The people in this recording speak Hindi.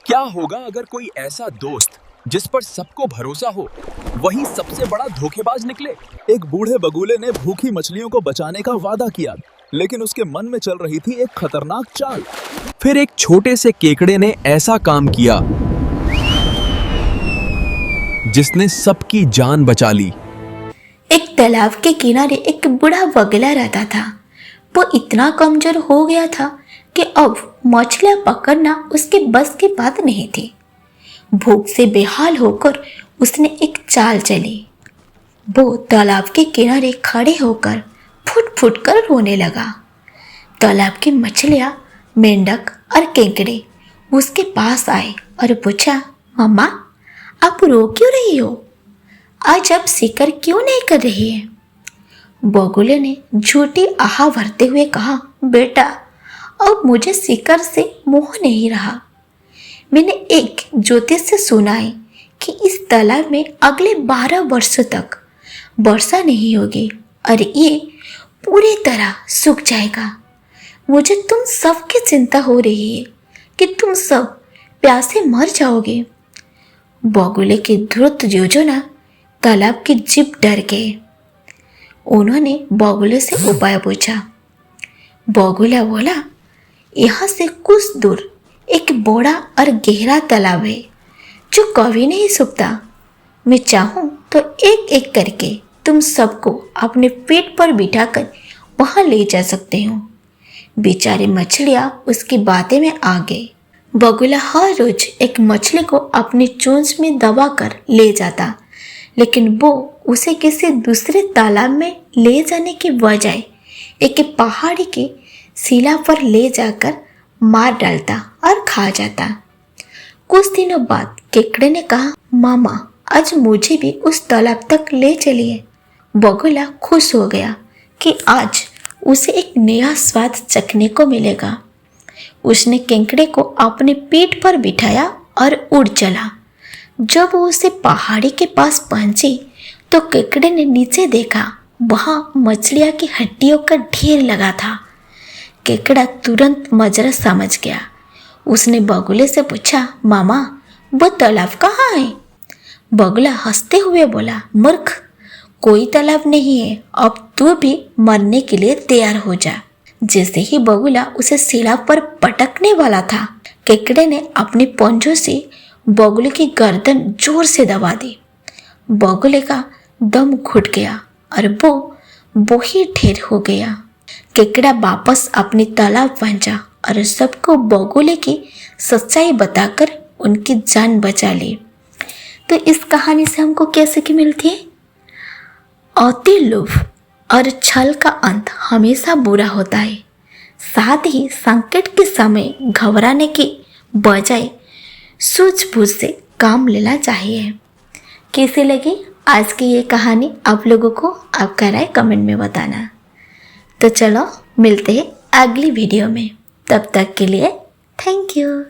क्या होगा अगर कोई ऐसा दोस्त जिस पर सबको भरोसा हो वही सबसे बड़ा धोखेबाज निकले। एक बूढ़े बगुले ने भूखी मछलियों को बचाने का वादा किया, लेकिन उसके मन में चल रही थी एक खतरनाक चाल। फिर एक छोटे से केकड़े ने ऐसा काम किया जिसने सबकी जान बचा ली। एक तालाब के किनारे एक बूढ़ा बगुला रहता था। वो इतना कमजोर हो गया था कि अब मछलियां पकड़ना उसके बस की बात नहीं थी। भूख से बेहाल होकर उसने एक चाल चली। वो तालाब के किनारे खड़े होकर फुट फुट कर रोने लगा। तालाब की मछलियां, मेंढक और केकड़े उसके पास आए और पूछा, मम्मा आप रो क्यों रही हो? आज आप शिकार क्यों नहीं कर रही है? बगुले ने झूठी आह भरते हुए कहा, बेटा अब मुझे शिकार से मोह नहीं रहा। मैंने एक ज्योतिष से सुना है कि इस तालाब में अगले 12 वर्षों तक वर्षा नहीं होगी और ये पूरी तरह सूख जाएगा। मुझे तुम सबकी चिंता हो रही है कि तुम सब प्यासे मर जाओगे। बगुले की द्रुत योजना तालाब की जीभ डर गए। उन्होंने बगुले से उपाय पूछा। बगुला बोला, यहाँ से कुछ दूर एक बड़ा और गहरा तालाब है जो कभी नहीं सूखता। मैं चाहूँ तो एक एक करके तुम सबको अपने पेट पर बिठाकर वहाँ ले जा सकते हो। बेचारे मछलियाँ उसकी बातें में आ गए। बगुला हर रोज एक मछली को अपनी चोंच में दबाकर ले जाता, लेकिन वो उसे किसी दूसरे तालाब में ले जाने की बजाय एक पहाड़ी की शिला पर ले जाकर मार डालता और खा जाता। कुछ दिनों बाद केकड़े ने कहा, मामा आज मुझे भी उस तालाब तक ले चलिए। बगुला खुश हो गया कि आज उसे एक नया स्वाद चखने को मिलेगा। उसने केकड़े को अपने पीठ पर बिठाया और उड़ चला। जब वो उसे पहाड़ी के पास पहुंची तो केकड़े ने नीचे देखा, वहां मछलियां की हड्डियों का ढेर लगा था। केकड़ा तुरंत मजरा समझ गया। उसने बगुले से पूछा, मामा वो तालाब कहाँ है? बगुला हंसते हुए बोला, मूर्ख कोई तालाब नहीं है, अब तू भी मरने के लिए तैयार हो जा। जैसे ही बगुला उसे शिला पर पटकने वाला था, केकड़े ने अपने पंजों से बगुले की गर्दन जोर से दबा दी। बगुले का दम घुट गया और वो ही ढेर हो गया। केकड़ा वापस अपने तालाब पहुंचा और सबको बगुले की सच्चाई बताकर उनकी जान बचा ली। तो इस कहानी से हमको क्या सीख मिलती है? अति लोभ और छल का अंत हमेशा बुरा होता है। साथ ही संकट के समय घबराने की बजाय सूझबूझ से काम लेना चाहिए। कैसी लगी आज की ये कहानी आप लोगों को? आपका राय कमेंट में बताना। तो चलो मिलते हैं अगली वीडियो में। तब तक के लिए थैंक यू।